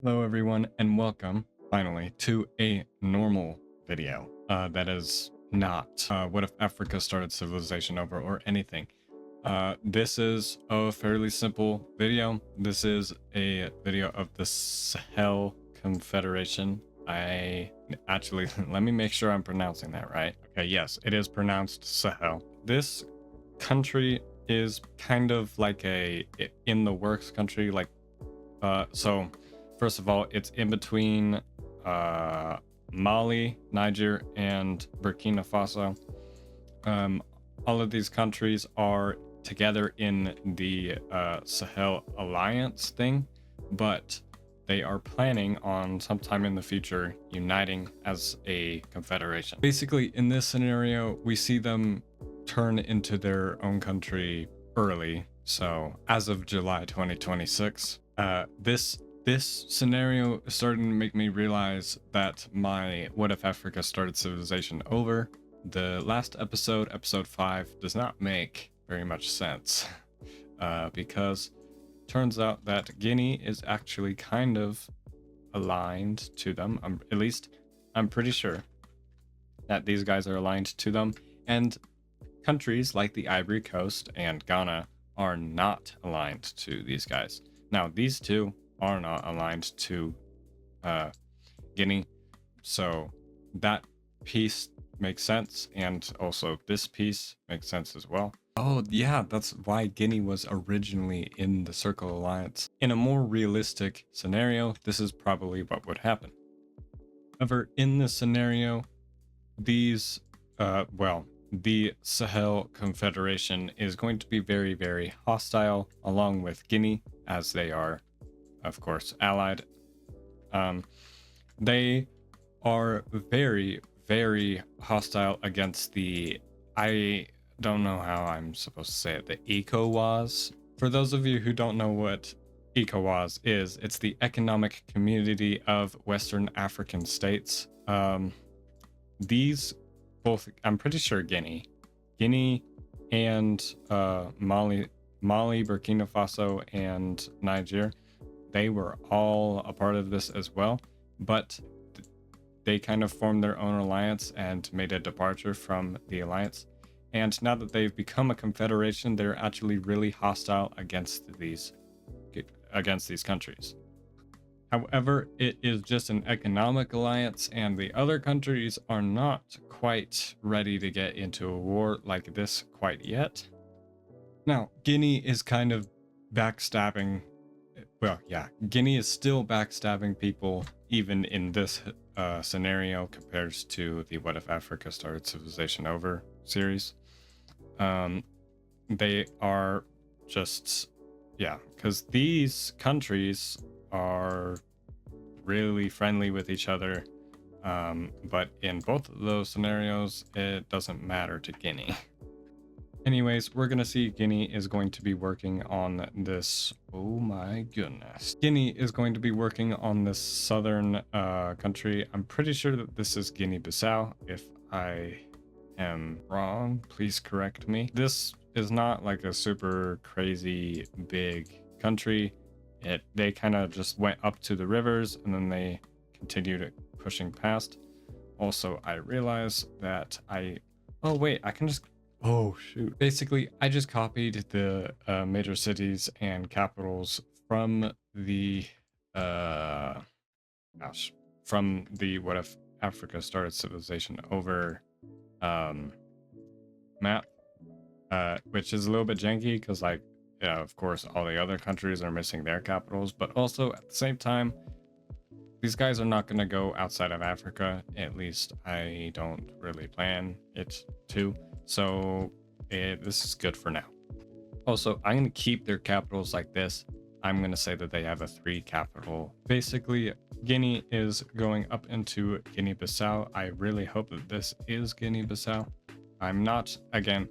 Hello everyone and welcome finally to a normal video that is not what if Africa started civilization over or anything. This is a fairly simple video. This is a video of the Sahel Confederation. I actually let me make sure I'm pronouncing that right. Okay, yes, it is pronounced Sahel. This country is kind of like a in the works country, like so first of all, it's in between Mali, Niger, and Burkina-Faso. All of these countries are together in the Sahel Alliance thing, but they are planning on sometime in the future uniting as a confederation. Basically, in this scenario, we see them turn into their own country early. So as of July 2026, this scenario is starting to make me realize that my what if Africa started civilization over. The last episode, episode 5, does not make very much sense because turns out that Guinea is actually kind of aligned to them. At least I'm pretty sure that these guys are aligned to them, and countries like the Ivory Coast and Ghana are not aligned to these guys. Now, these two are not aligned to Guinea, so that piece makes sense, and also this piece makes sense as well. Oh yeah, that's why Guinea was originally in the Circle Alliance. In a more realistic scenario, this is probably what would happen. However, in this scenario, these the Sahel Confederation is going to be very, very hostile, along with Guinea, as they are, of course, allied. They are very, very hostile against the, I don't know how I'm supposed to say it, the ECOWAS. For those of you who don't know what ECOWAS is, it's the Economic Community of Western African States. These both, I'm pretty sure Guinea and Mali, Burkina Faso, and Niger, they were all a part of this as well, but they kind of formed their own alliance and made a departure from the alliance. And now that they've become a confederation, they're actually really hostile against these countries. However, it is just an economic alliance, and the other countries are not quite ready to get into a war like this quite yet. Now, Guinea is kind of backstabbing. Well, yeah, Guinea is still backstabbing people even in this scenario compared to the What If Africa Started Civilization Over series. They are just, yeah, because these countries are really friendly with each other, but in both of those scenarios it doesn't matter to Guinea. Anyways, we're gonna see Guinea is going to be working on this. Oh my goodness, Guinea is going to be working on this southern country. I'm pretty sure that this is Guinea-Bissau. If I am wrong, please correct me. This is not like a super crazy big country. They kind of just went up to the rivers and then they continued pushing past. Also, I realize that oh wait, I can just, oh shoot. Basically, I just copied the major cities and capitals from the from the What If Africa Started Civilization Over map, which is a little bit janky because, like, yeah, of course, all the other countries are missing their capitals, but also at the same time, these guys are not going to go outside of Africa. At least I don't really plan it to. So this is good for now. Also, I'm going to keep their capitals like this. I'm going to say that they have a 3 capital. Basically, Guinea is going up into Guinea-Bissau. I really hope that this is Guinea-Bissau. I'm not, again,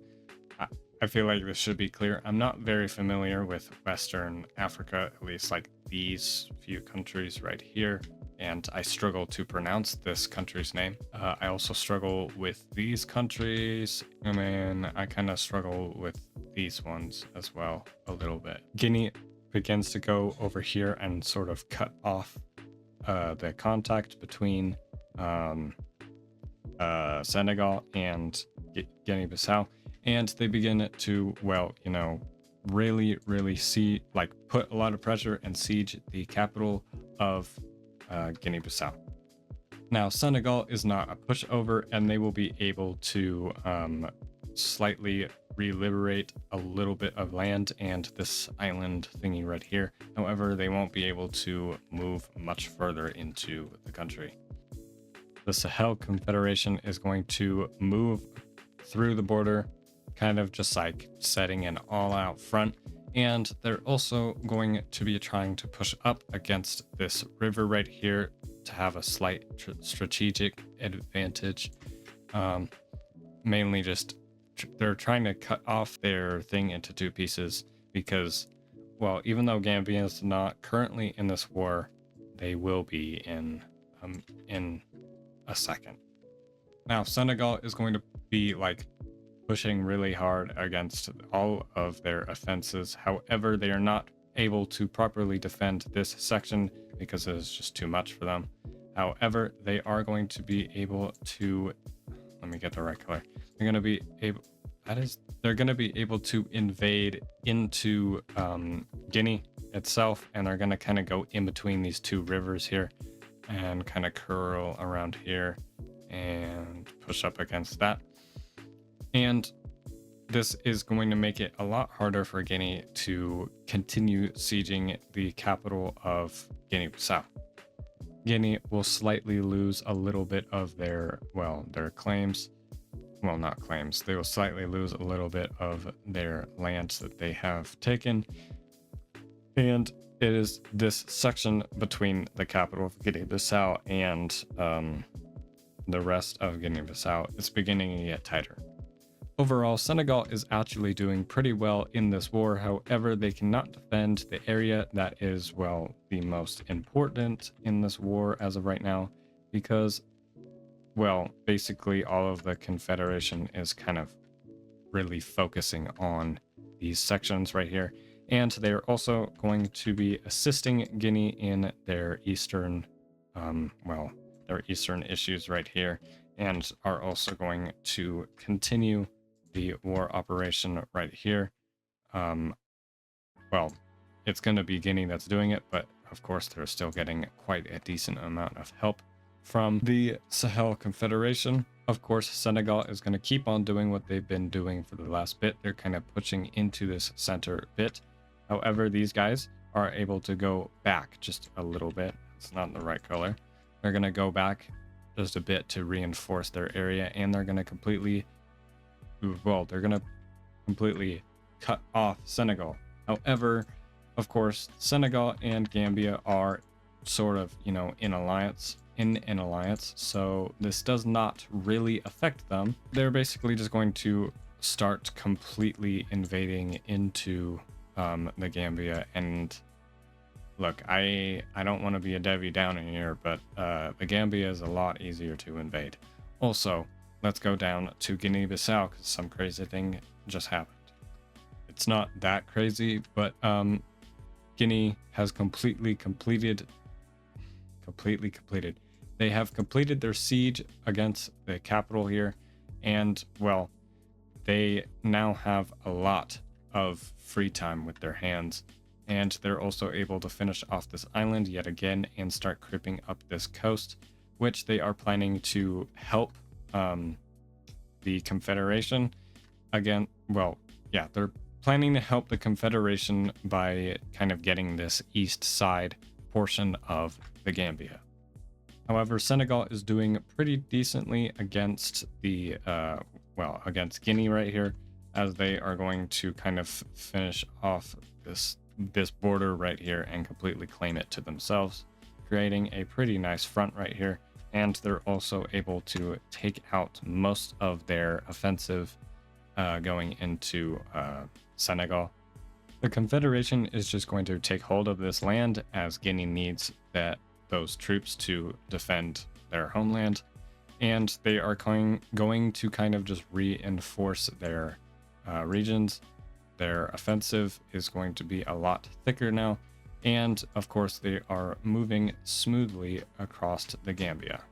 I feel like this should be clear. I'm not very familiar with Western Africa, at least like these few countries right here, and I struggle to pronounce this country's name. I also struggle with these countries, and then I kind of struggle with these ones as well a little bit. Guinea begins to go over here and sort of cut off the contact between Senegal and Guinea-Bissau, and they begin to, well, you know, really see, like, put a lot of pressure and siege the capital of Guinea-Bissau. Now, Senegal is not a pushover, and they will be able to slightly re-liberate a little bit of land and this island thingy right here. However, they won't be able to move much further into the country. The Sahel Confederation is going to move through the border, kind of just like setting an all-out front, and they're also going to be trying to push up against this river right here to have a slight strategic advantage. Mainly just they're trying to cut off their thing into two pieces because, well, even though Gambia is not currently in this war, they will be in a second. Now, Senegal is going to be like pushing really hard against all of their offenses. However, they are not able to properly defend this section because it is just too much for them. However, they are going to be able to, let me get the right color. They're going to be able, they're going to be able to invade into Guinea itself, and they're going to kind of go in between these two rivers here and kind of curl around here and push up against that. And this is going to make it a lot harder for Guinea to continue sieging the capital of Guinea-Bissau. Guinea will slightly lose a little bit of their, well, their claims. Well, not claims. They will slightly lose a little bit of their lands that they have taken. And it is this section between the capital of Guinea-Bissau and the rest of Guinea-Bissau. It's beginning to get tighter. Overall, Senegal is actually doing pretty well in this war. However, they cannot defend the area that is, well, the most important in this war as of right now, because, well, basically all of the Confederation is kind of really focusing on these sections right here. And they're also going to be assisting Guinea in their eastern, their eastern issues right here, and are also going to continue the war operation right here. Well, it's going to be Guinea that's doing it, but of course they're still getting quite a decent amount of help from the Sahel Confederation. Of course, Senegal is going to keep on doing what they've been doing for the last bit. They're kind of pushing into this center bit. However, these guys are able to go back just a little bit. It's not the right color. They're going to go back just a bit to reinforce their area, and they're going to completely cut off Senegal. However, of course, Senegal and Gambia are sort of, you know, in an alliance, so this does not really affect them. They're basically just going to start completely invading into the Gambia. And look, I don't want to be a Debbie Downer here, but the Gambia is a lot easier to invade. Also, let's go down to Guinea-Bissau because some crazy thing just happened. It's not that crazy, but Guinea has completely completed. They have completed their siege against the capital here, and, well, they now have a lot of free time with their hands, and they're also able to finish off this island yet again and start creeping up this coast, which they are planning to help the Confederation again. Well, yeah, they're planning to help the Confederation by kind of getting this east side portion of the Gambia. However, Senegal is doing pretty decently against the against Guinea right here, as they are going to kind of finish off this border right here and completely claim it to themselves, creating a pretty nice front right here. And they're also able to take out most of their offensive going into Senegal. The Confederation is just going to take hold of this land, as Guinea needs those troops to defend their homeland, and they are going to kind of just reinforce their regions. Their offensive is going to be a lot thicker now, And of course, they are moving smoothly across the Gambia.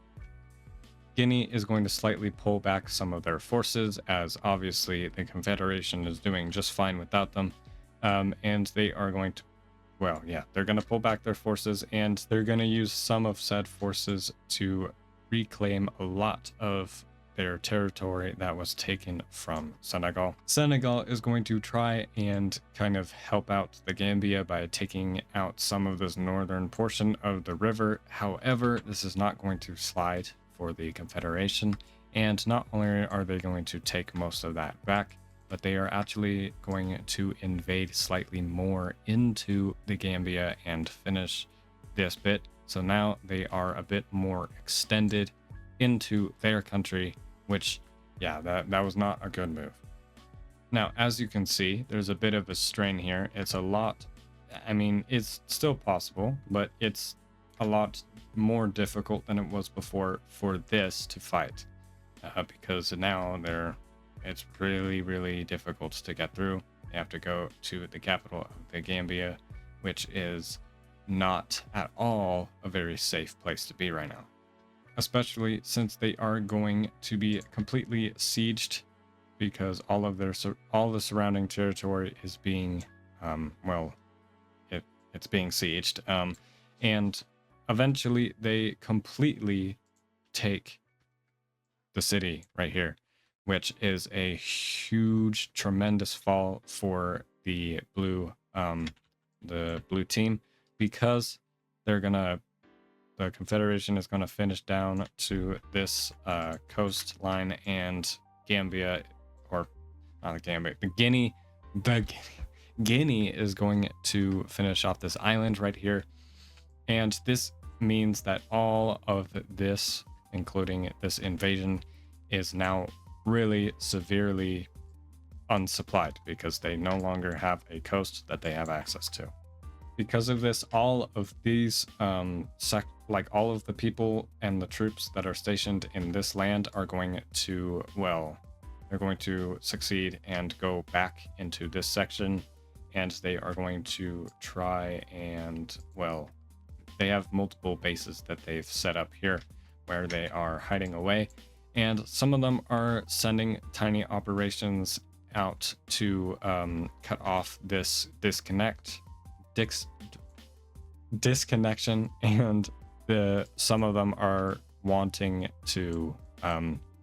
Guinea is going to slightly pull back some of their forces, as obviously the Confederation is doing just fine without them. And they are going to, well, yeah, they're going to pull back their forces, and they're going to use some of said forces to reclaim a lot of their territory that was taken from Senegal. Senegal is going to try and kind of help out the Gambia by taking out some of this northern portion of the river. However, this is not going to slide for the Confederation, and not only are they going to take most of that back, but they are actually going to invade slightly more into the Gambia and finish this bit. So now they are a bit more extended into their country, which, yeah, that was not a good move. Now, as you can see, there's a bit of a strain here. It's a lot, I mean, it's still possible, but it's a lot more difficult than it was before for this to fight, because now it's really difficult to get through. They have to go to the capital of the Gambia, which is not at all a very safe place to be right now, especially since they are going to be completely sieged, because all the surrounding territory is being it's being sieged, and eventually they completely take the city right here, which is a huge, tremendous fall for the blue team, because the Confederation is gonna finish down to this coastline, and Gambia, or not the Gambia, Guinea is going to finish off this island right here, and this means that all of this, including this invasion, is now really severely unsupplied, because they no longer have a coast that they have access to. Because of this, all of these all of the people and the troops that are stationed in this land are going to, well, they're going to succeed and go back into this section, and they are going to try and, well, they have multiple bases that they've set up here where they are hiding away, and some of them are sending tiny operations out to cut off this disconnection, and some of them are wanting to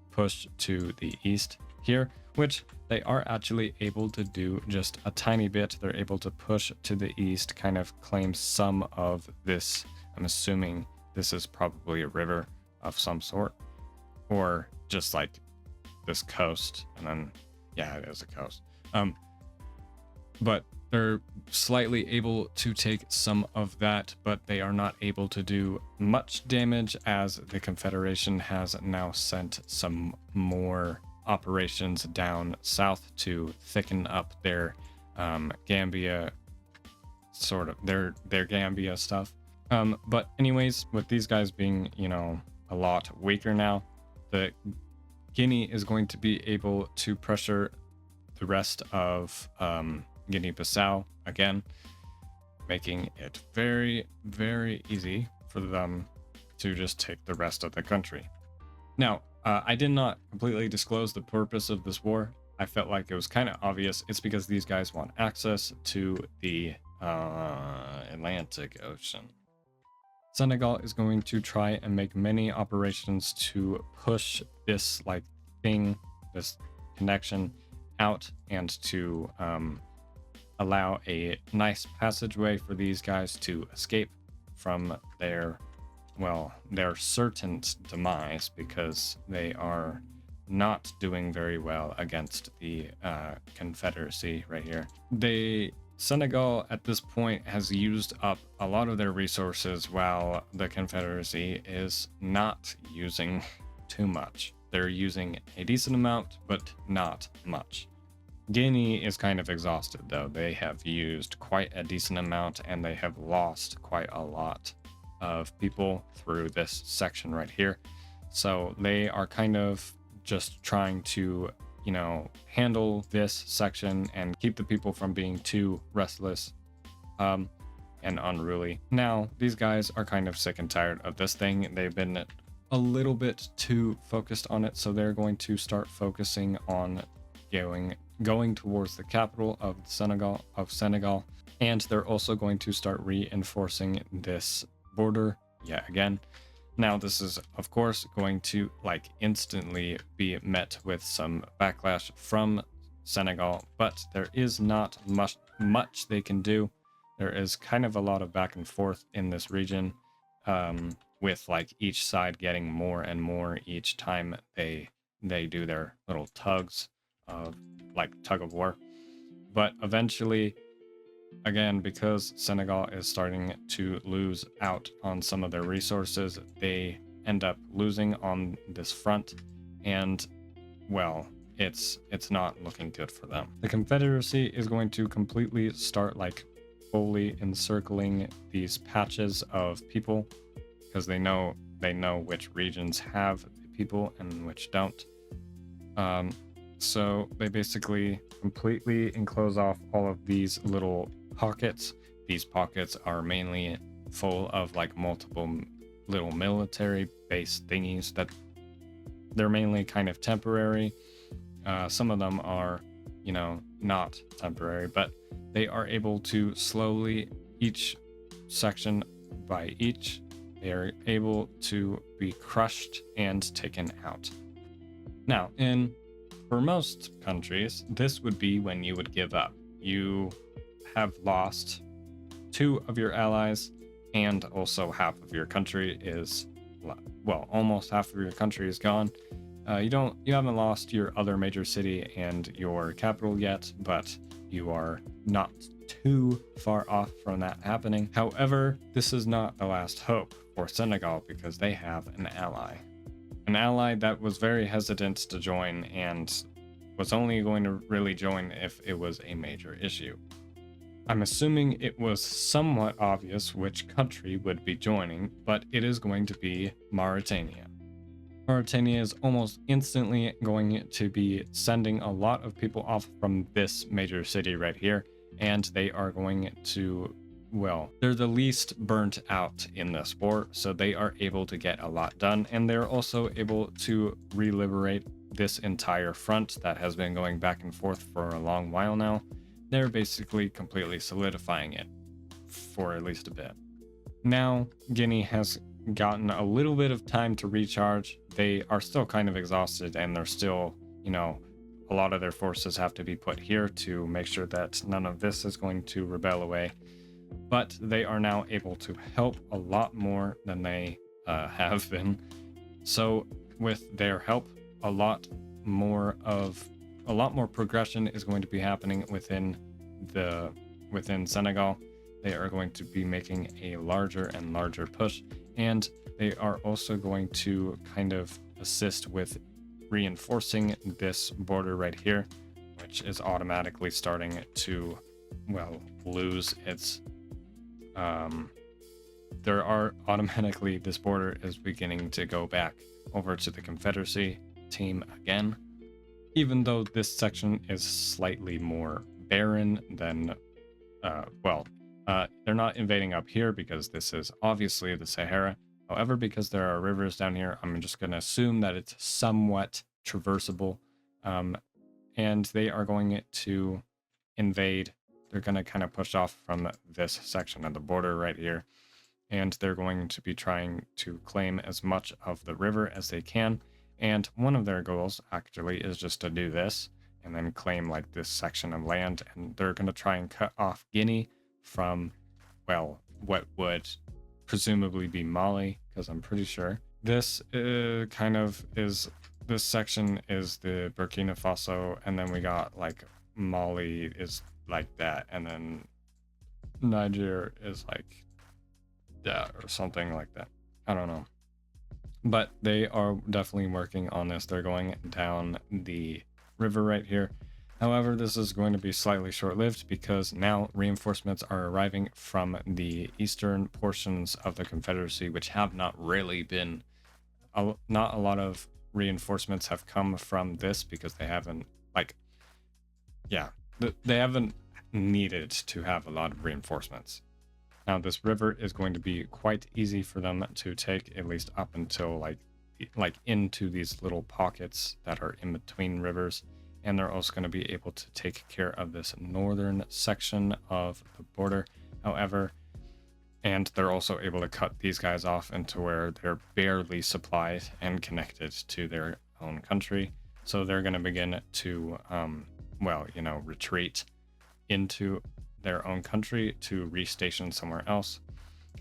push to the east here, which they are actually able to do just a tiny bit. They're able to push to the east, kind of claim some of this. I'm assuming this is probably a river of some sort, or just like this coast, and then, yeah, it is a coast. But they're slightly able to take some of that, but they are not able to do much damage, as the Confederation has now sent some more operations down south to thicken up their Gambia, sort of their Gambia stuff. But anyways, with these guys being, a lot weaker now, the Guinea is going to be able to pressure the rest of Guinea-Bissau again, making it very easy for them to just take the rest of the country. Now, I did not completely disclose the purpose of this war. I felt like it was kind of obvious. It's because these guys want access to the Atlantic Ocean. Senegal is going to try and make many operations to push this this connection out, and to allow a nice passageway for these guys to escape from their certain demise, because they are not doing very well against the Confederacy right here. Senegal at this point has used up a lot of their resources, while the Confederacy is not using too much. They're using a decent amount, but not much. Guinea is kind of exhausted, though. They have used quite a decent amount, and they have lost quite a lot of people through this section right here. So they are kind of just trying to, handle this section and keep the people from being too restless. and unruly. Now, these guys are kind of sick and tired of this thing. They've been a little bit too focused on it, so they're going to start focusing on going towards the capital of Senegal, and they're also going to start reinforcing this border yet again. Now, this is of course going to like instantly be met with some backlash from Senegal, but there is not much they can do. There is kind of a lot of back and forth in this region, with like each side getting more and more each time they do their little tugs of like tug of war. But eventually, again, because Senegal is starting to lose out on some of their resources, they end up losing on this front, and well, it's not looking good for them. The Confederacy is going to completely start like fully encircling these patches of people, because they know which regions have people and which don't. So they basically completely enclose off all of these little pockets. These pockets are mainly full of like multiple little military base thingies that they're mainly kind of temporary. Some of them are, not temporary, but they are able to slowly, each section by each, they are able to be crushed and taken out. Now, for most countries, this would be when you would give up. You have lost 2 of your allies, and also half of your country is, well, almost half of your country is gone. You haven't lost your other major city and your capital yet, but you are not too far off from that happening. However, this is not the last hope for Senegal, because they have an ally. An ally that was very hesitant to join and was only going to really join if it was a major issue. I'm assuming it was somewhat obvious which country would be joining, but it is going to be Mauritania. Mauritania is almost instantly going to be sending a lot of people off from this major city right here, and they are going to, well, they're the least burnt out in this war, so they are able to get a lot done, and they're also able to re-liberate this entire front that has been going back and forth for a long while now. They're basically completely solidifying it for at least a bit. Now, Guinea has gotten a little bit of time to recharge. They are still kind of exhausted, and they're still, a lot of their forces have to be put here to make sure that none of this is going to rebel away. But they are now able to help a lot more than they have been. So with their help, a lot more progression is going to be happening within Senegal. They are going to be making a larger and larger push, and they are also going to kind of assist with reinforcing this border right here, which is automatically starting to, well, lose its this border is beginning to go back over to the Confederacy team again, even though this section is slightly more barren than they're not invading up here because this is obviously the Sahara. However, because there are rivers down here, I'm just going to assume that it's somewhat traversable, and they are going to invade. They're going to kind of push off from this section of the border right here, and they're going to be trying to claim as much of the river as they can. And one of their goals actually is just to do this and then claim like this section of land, and they're going to try and cut off Guinea from, well, what would presumably be Mali, because I'm pretty sure this this section is the Burkina-Faso, and then we got like Mali is like that, and then Niger is like that or something like that. I don't know. But they are definitely working on this. They're going down the river right here. However, this is going to be slightly short-lived because now reinforcements are arriving from the eastern portions of the Confederacy, which have not really been, not a lot of reinforcements have come from this because they haven't, they haven't needed to have a lot of reinforcements. Now, this river is going to be quite easy for them to take, at least up until like into these little pockets that are in between rivers. And they're also going to be able to take care of this northern section of the border. However, and they're also able to cut these guys off into where they're barely supplied and connected to their own country. So they're going to begin to, retreat into their own country to restation somewhere else.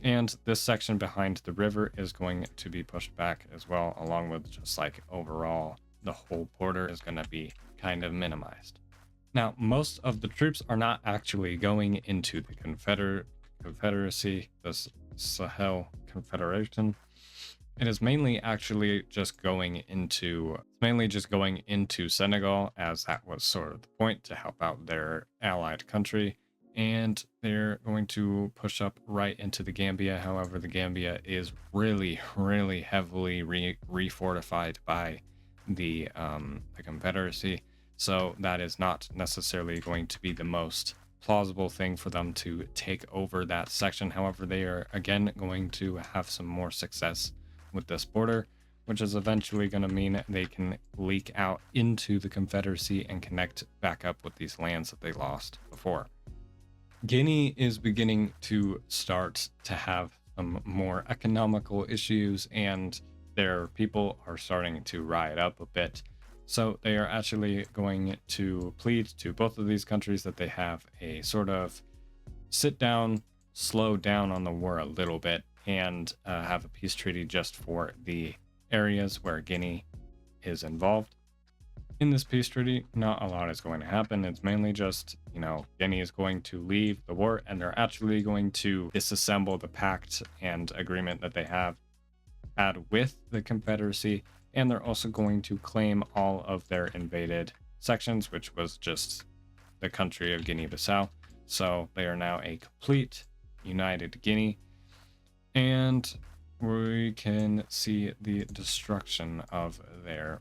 And this section behind the river is going to be pushed back as well, along with just like overall, the whole border is going to be kind of minimized. Now, most of the troops are not actually going into the Confederacy, the Sahel Confederation. It is mainly just going into Senegal, as that was sort of the point, to help out their allied country. And they're going to push up right into the Gambia. However, the Gambia is really, really heavily refortified by the Confederacy. So that is not necessarily going to be the most plausible thing for them to take over that section. However, they are again going to have some more success with this border, which is eventually going to mean they can leak out into the Confederacy and connect back up with these lands that they lost before. Guinea is beginning to start to have some more economical issues, and their people are starting to rise up a bit. So they are actually going to plead to both of these countries that they have a sort of sit down, slow down on the war a little bit, and have a peace treaty just for the areas where Guinea is involved. In this peace treaty, not a lot is going to happen. It's mainly just, Guinea is going to leave the war, and they're actually going to disassemble the pact and agreement that they have had with the Confederacy, and they're also going to claim all of their invaded sections, which was just the country of Guinea-Bissau. So they are now a complete united Guinea, and we can see the destruction of their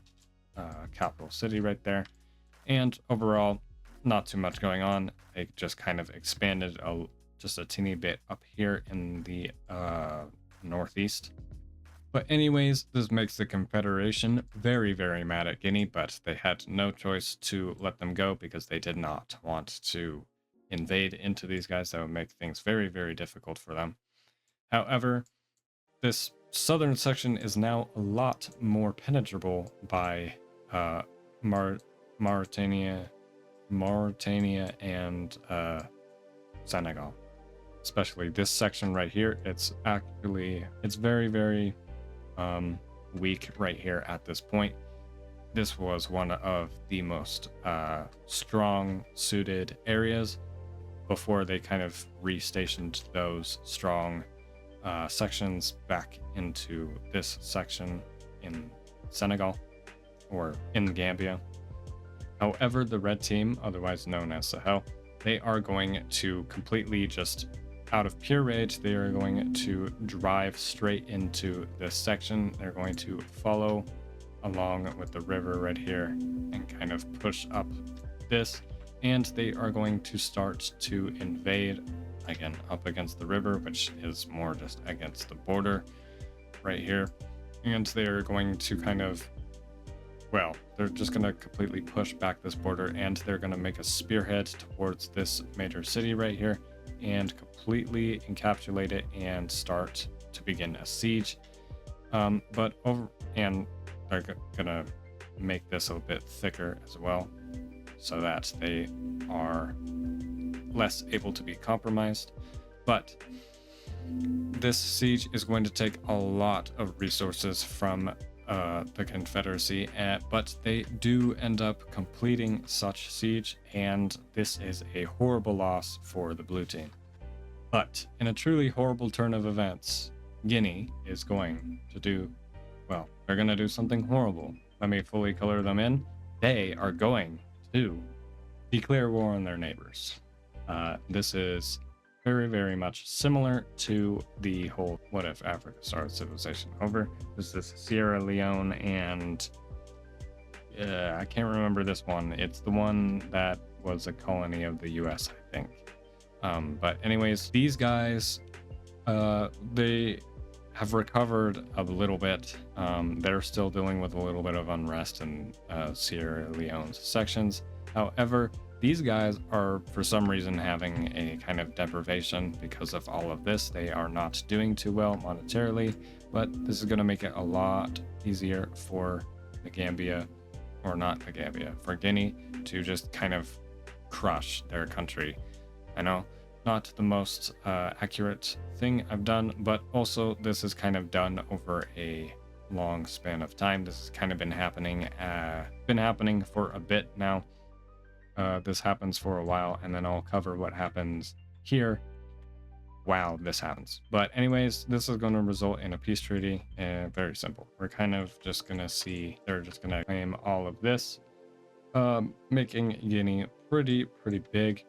capital city right there. And overall, not too much going on. They just kind of expanded just a teeny bit up here in the northeast. But anyways, this makes the Confederation very, very mad at Guinea, but they had no choice to let them go because they did not want to invade into these guys. That would make things very, very difficult for them. However, this southern section is now a lot more penetrable by Mauritania and Senegal. Especially this section right here. It's very, very weak right here at this point. This was one of the most strong suited areas before they kind of restationed those strong sections back into this section in Senegal or in Gambia. However, the red team, otherwise known as Sahel, they are going to completely just out of pure rage, they are going to drive straight into this section. They're going to follow along with the river right here and kind of push up this, and they are going to start to invade again up against the river, which is more just against the border right here. And they're going to they're just going to completely push back this border, and they're going to make a spearhead towards this major city right here and completely encapsulate it and start to begin a siege. And they're gonna make this a bit thicker as well, so that they are less able to be compromised. But this siege is going to take a lot of resources from the Confederacy, but they do end up completing such siege, and this is a horrible loss for the blue team. But in a truly horrible turn of events, Guinea is going to do, they're going to do something horrible. Let me fully color them in. They are going to declare war on their neighbors. This is very, very much similar to the whole what if Africa started civilization over. This is Sierra Leone, and I can't remember this one. It's the one that was a colony of the US, I think. But anyways, these guys They have recovered a little bit. They're still dealing with a little bit of unrest in Sierra Leone's sections. However, these guys are for some reason having a kind of deprivation because of all of this. They are not doing too well monetarily, but this is going to make it a lot easier for the Gambia, or not the Gambia, for Guinea to just kind of crush their country. I know, not the most accurate thing I've done, but also this is kind of done over a long span of time. This has kind of been happening for a bit now. This happens for a while, and then I'll cover what happens here while this happens. But anyways, this is going to result in a peace treaty. Very simple. We're kind of just going to see, they're just going to claim all of this, making Guinea pretty big.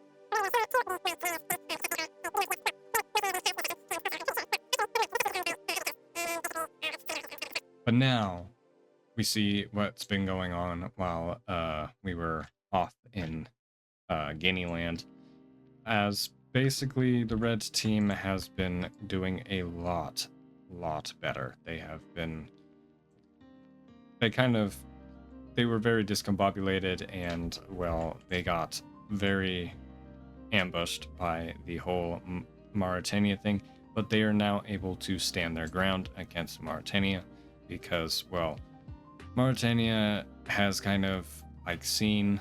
But now we see what's been going on while we were off in Guinea land, as basically the red team has been doing a lot better. They were very discombobulated, and well, they got very ambushed by the whole Mauritania thing, but they are now able to stand their ground against Mauritania because, well, Mauritania has kind of like seen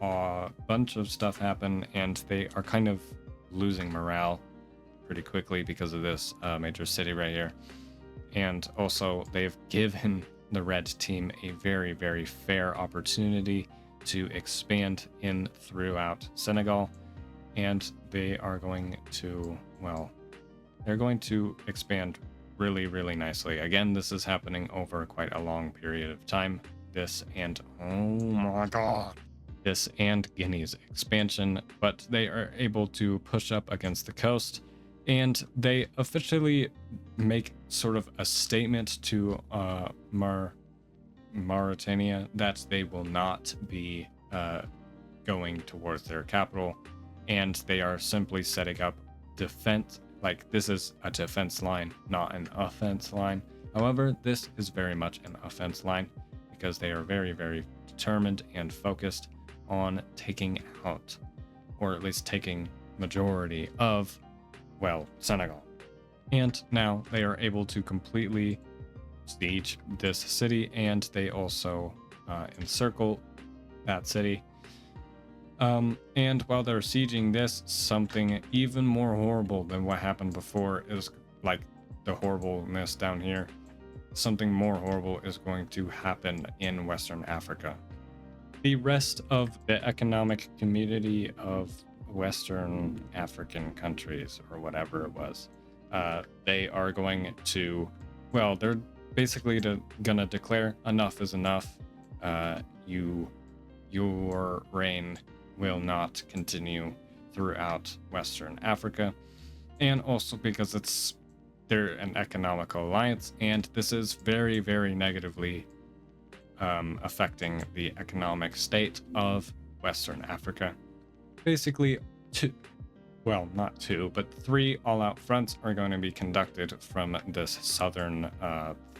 a bunch of stuff happen, and they are kind of losing morale pretty quickly because of this major city right here. And also they've given the red team a very fair opportunity to expand in throughout Senegal, and they are going to, well, they're going to expand really nicely. Again, this is happening over quite a long period of time. This and, oh my god, this and Guinea's expansion, but they are able to push up against the coast, and they officially make sort of a statement to Mauritania that they will not be going towards their capital, and they are simply setting up defense. Like, this is a defense line, not an offense line. However, this is very much an offense line because they are very determined and focused on taking out, or at least taking majority of, well, Senegal. And now they are able to completely siege this city, and they also encircle that city. And while they're sieging this, something even more horrible than what happened before is, like, the horribleness down here. Something more horrible is going to happen in Western Africa. The rest of the economic community of Western African countries, or whatever it was, they are going to, well, they're basically gonna declare enough is enough. Your reign will not continue throughout Western Africa, and also because they're an economical alliance, and this is very very affecting the economic state of Western Africa. Basically, not two, but 3 all-out fronts are going to be conducted from this southern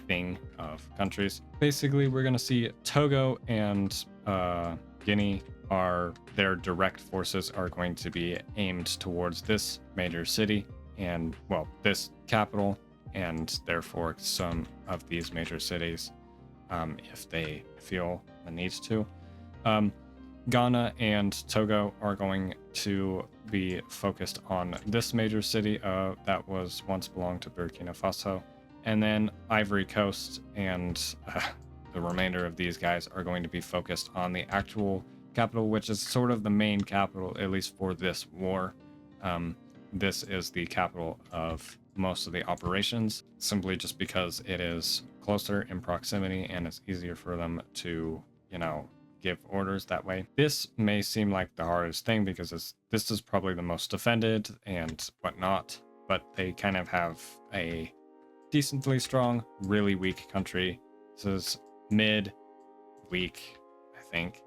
thing of countries. Basically, we're going to see Togo and Guinea their direct forces are going to be aimed towards this major city and, well, this capital, and therefore some of these major cities, if they feel the need to. Ghana and Togo are going to be focused on this major city that was once belonged to Burkina-Faso, and then Ivory Coast and the remainder of these guys are going to be focused on the actual capital, which is sort of the main capital, at least for this war. This is the capital of most of the operations, simply just because it is closer in proximity and it's easier for them to, give orders that way. This may seem like the hardest thing because this is probably the most defended and whatnot, but they kind of have a decently strong, really weak country. This is mid-weak, I think.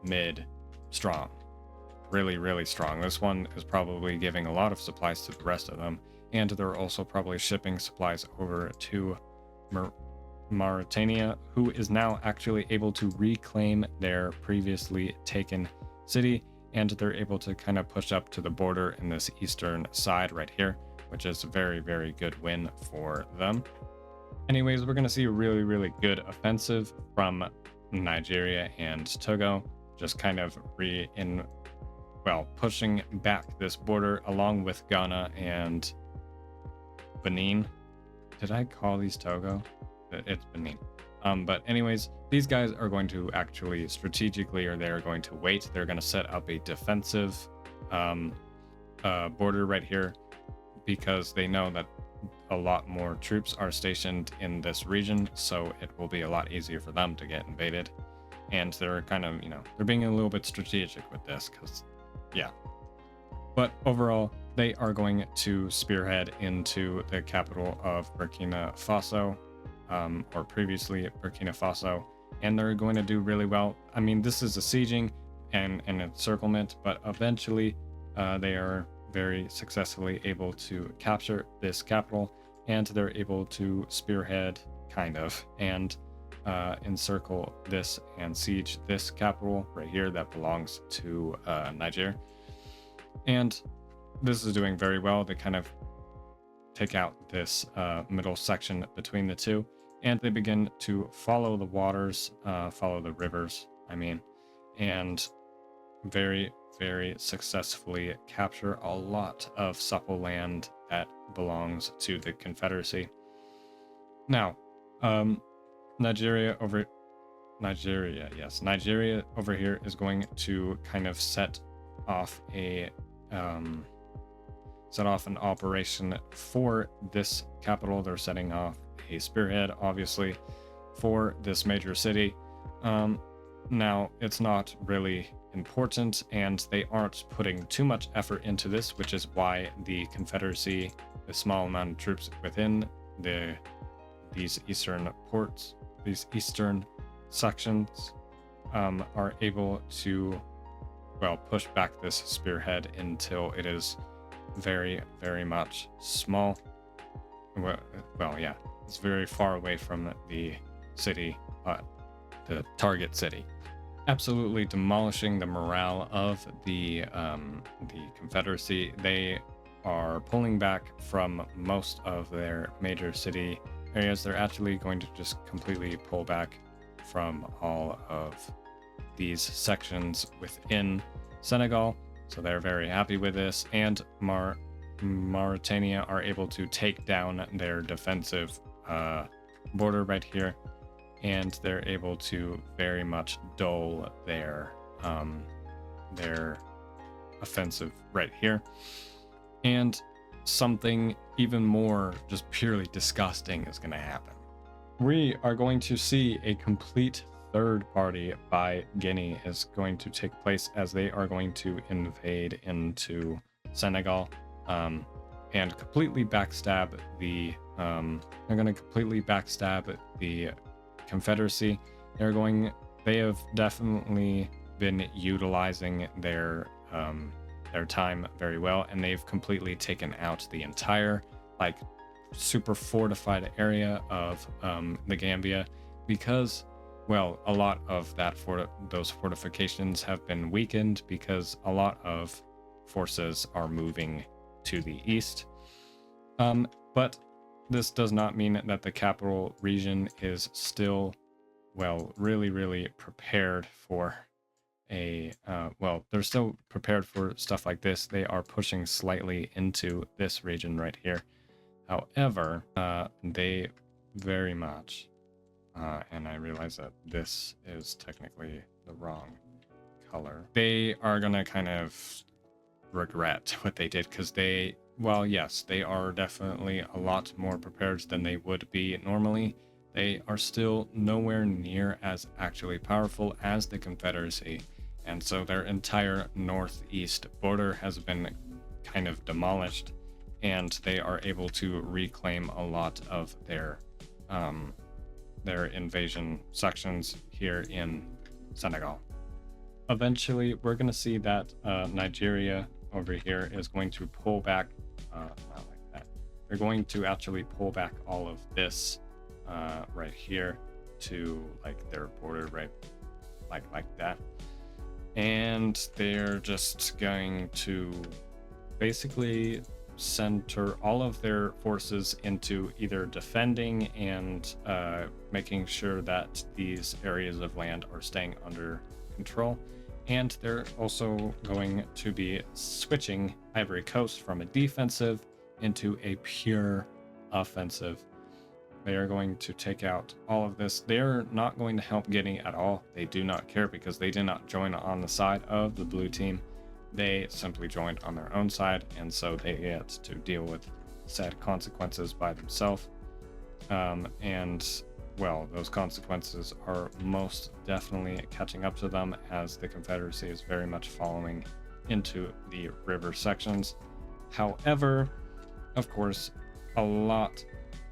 Mid-strong. Really strong. This one is probably giving a lot of supplies to the rest of them, and they're also probably shipping supplies over to Mauritania, who is now actually able to reclaim their previously taken city, and they're able to kind of push up to the border in this eastern side right here, which is a very, very good win for them. Anyways, we're going to see a really, really good offensive from Nigeria and Togo, just kind of pushing back this border along with Ghana and Benin. Did I call these Togo? It's Benin. But anyways, these guys are going to actually strategically, or they're going to wait. They're going to set up a defensive border right here, because they know that a lot more troops are stationed in this region, so it will be a lot easier for them to get invaded. And they're kind of, they're being a little bit strategic with this, because, yeah. But overall, they are going to spearhead into the capital of Burkina Faso, or previously Burkina Faso, and they're going to do really well. I mean, this is a sieging and an encirclement, but eventually they are very successfully able to capture this capital, and they're able to spearhead, kind of, and encircle this and siege this capital right here that belongs to Niger. And this is doing very well. They kind of take out this middle section between the two, and they begin to follow the waters, follow the rivers, and very, very successfully capture a lot of supple land that belongs to the Confederacy. Now, Nigeria over here is going to kind of set off an operation for this capital. They're setting off a spearhead, obviously, for this major city. Now, it's not really important, and they aren't putting too much effort into this, which is why the Confederacy, the small amount of troops within these eastern ports, these eastern sections, are able to, push back this spearhead until it is very, very much small. It's very far away from the city, the target city, absolutely demolishing the morale of the Confederacy. They are pulling back from most of their major city areas. They're actually going to just completely pull back from all of these sections within Senegal. So they're very happy with this, and Mauritania are able to take down their defensive border right here, and they're able to very much dull their offensive right here. And something even more just purely disgusting is going to happen. We are going to see a complete third party by Guinea is going to take place, as they are going to invade into Senegal, and completely backstab the Confederacy. They have definitely been utilizing their time very well, and they've completely taken out the entire super fortified area of the Gambia, because a lot of those fortifications have been weakened because a lot of forces are moving to the east. But this does not mean that the capital region is still, really, really prepared for they're still prepared for stuff like this. They are pushing slightly into this region right here. However, they very much, and I realize that this is technically the wrong color. They are going to kind of regret what they did, because they are definitely a lot more prepared than they would be normally. They are still nowhere near as actually powerful as the Confederacy, and so their entire northeast border has been kind of demolished, and they are able to reclaim a lot of their invasion sections here in Senegal. Eventually, we're going to see that Nigeria over here is going to pull back, not like that. they're going to actually pull back all of this right here to like their border, right, like that. And they're just going to basically center all of their forces into either defending and making sure that these areas of land are staying under control. And they're also going to be switching Ivory Coast from a defensive into a pure offensive. They are going to take out all of this. They're not going to help Guinea at all. They do not care because they did not join on the side of the blue team. They simply joined on their own side, and so they had to deal with sad consequences by themselves. And, well, those consequences are most definitely catching up to them, as the Confederacy is very much following into the river sections. However, of course, a lot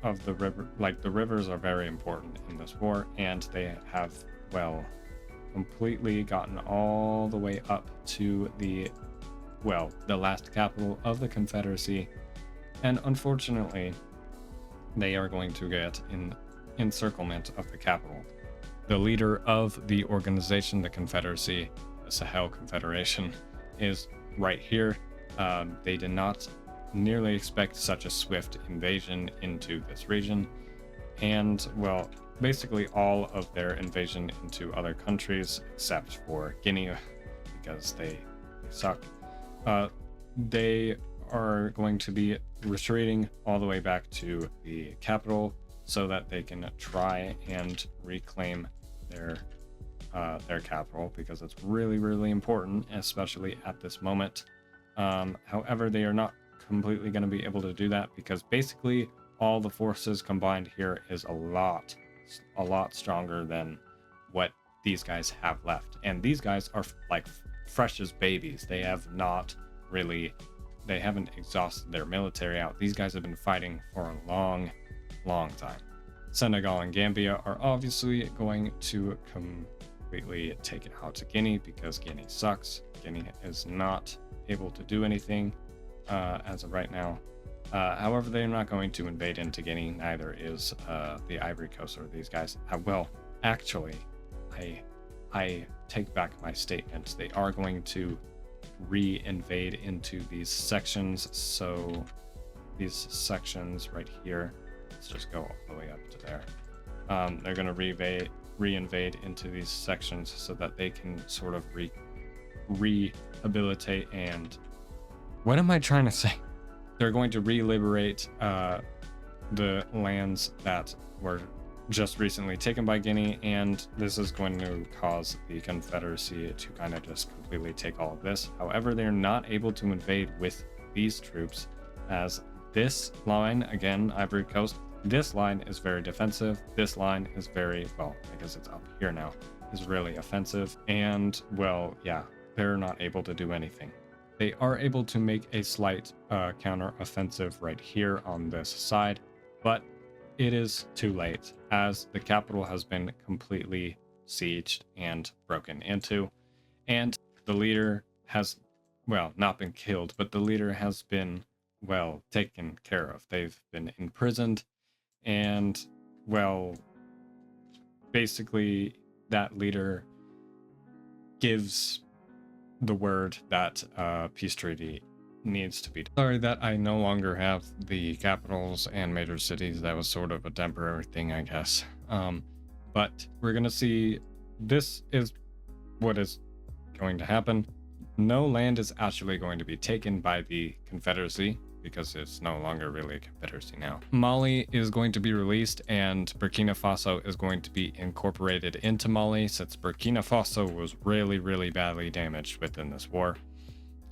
of the river, like the rivers, are very important in this war, and they have, well, completely gotten all the way up to the last capital of the Confederacy, and unfortunately they are going to get in encirclement of the capital. The leader of the organization, the Confederacy, the Sahel Confederation, is right here. They did not nearly expect such a swift invasion into this region, and, well, basically all of their invasion into other countries except for Guinea, because they suck. They are going to be retreating all the way back to the capital so that they can try and reclaim their capital, because it's really, really important, especially at this moment. However, they are not completely going to be able to do that, because basically all the forces combined here is a lot stronger than what these guys have left. And these guys are like fresh as babies. They haven't exhausted their military out. These guys have been fighting for a long time. Senegal and Gambia are obviously going to completely take it out to Guinea, because Guinea sucks. Guinea is not able to do anything as of right now. However, they're not going to invade into Guinea. Neither is the Ivory Coast or these guys. Well, actually, I take back my statement. They are going to re-invade into these sections. So these sections right here, let's just go all the way up to there. They're going to re-invade into these sections so that they can sort of rehabilitate and... What am I trying to say? They're going to re-liberate the lands that were just recently taken by Guinea, and this is going to cause the Confederacy to kind of just completely take all of this. However, they're not able to invade with these troops, as this line, again, Ivory Coast, this line is very defensive. This line is very, well, I guess it's up here now, is really offensive. And, well, yeah, they're not able to do anything. They are able to make a slight counter-offensive right here on this side, but it is too late, as the capital has been completely sieged and broken into, and the leader has, well, not been killed, but the leader has been, well, taken care of. They've been imprisoned, and, well, basically that leader gives the word that peace treaty needs to be. Sorry that I no longer have the capitals and major cities. That was sort of a temporary thing, I guess. But we're gonna see, this is what is going to happen. No land is actually going to be taken by the Confederacy, because it's no longer really a confederacy now. Mali is going to be released, and Burkina Faso is going to be incorporated into Mali, since Burkina Faso was really, really badly damaged within this war.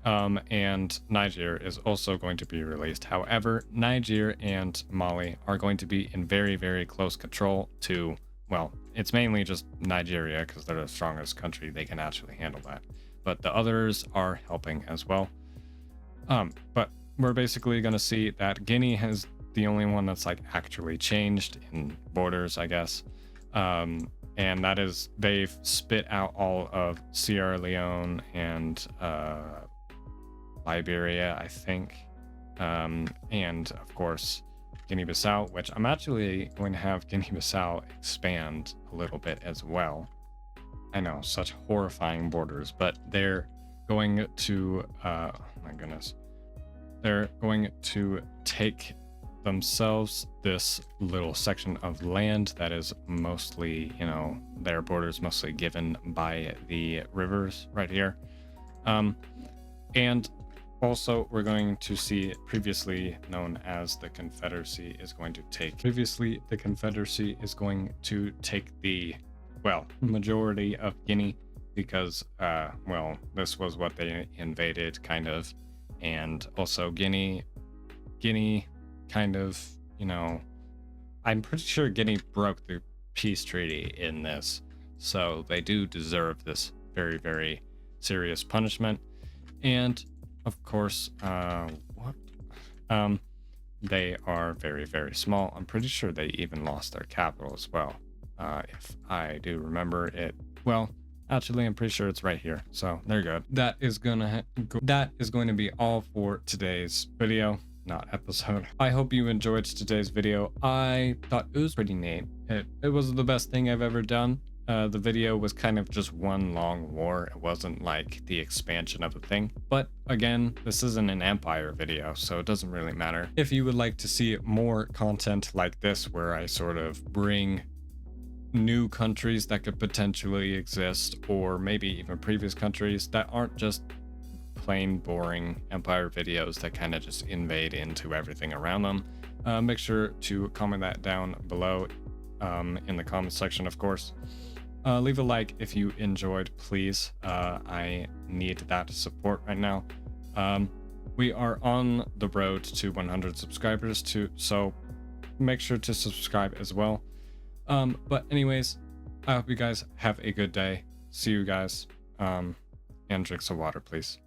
And Niger is also going to be released. However, Niger and Mali are going to be in very, very close control to, well, it's mainly just Nigeria, because they're the strongest country. They can actually handle that. But the others are helping as well. But we're basically going to see that Guinea has the only one that's like actually changed in borders, I guess. And that is, they've spit out all of Sierra Leone and Liberia, I think. and of course Guinea-Bissau, which I'm actually going to have Guinea-Bissau expand a little bit as well. I know, such horrifying borders, but they're going to, oh my goodness, they're going to take themselves this little section of land that is mostly, you know, their borders mostly given by the rivers right here. And also we're going to see previously known as the Confederacy is going to take the, well, majority of Guinea, because well, this was what they invaded kind of. And also Guinea kind of, you know, I'm pretty sure Guinea broke the peace treaty in this, so they do deserve this very, very serious punishment. And of course, they are very, very small. I'm pretty sure they even lost their capital as well, if I do remember it. Well, actually, I'm pretty sure it's right here, so they're good. That is going to be all for today's video, not episode. I hope you enjoyed today's video. I thought it was pretty neat. It was the best thing I've ever done. The video was kind of just one long war. It wasn't like the expansion of a thing. But again, this isn't an empire video, so it doesn't really matter. If you would like to see more content like this, where I sort of bring new countries that could potentially exist, or maybe even previous countries that aren't just plain boring empire videos that kind of just invade into everything around them, make sure to comment that down below in the comment section, of course. Leave a like if you enjoyed, please. I need that support right now. We are on the road to 100 subscribers too, so make sure to subscribe as well. But anyways, I hope you guys have a good day. See you guys, and drink some water, please.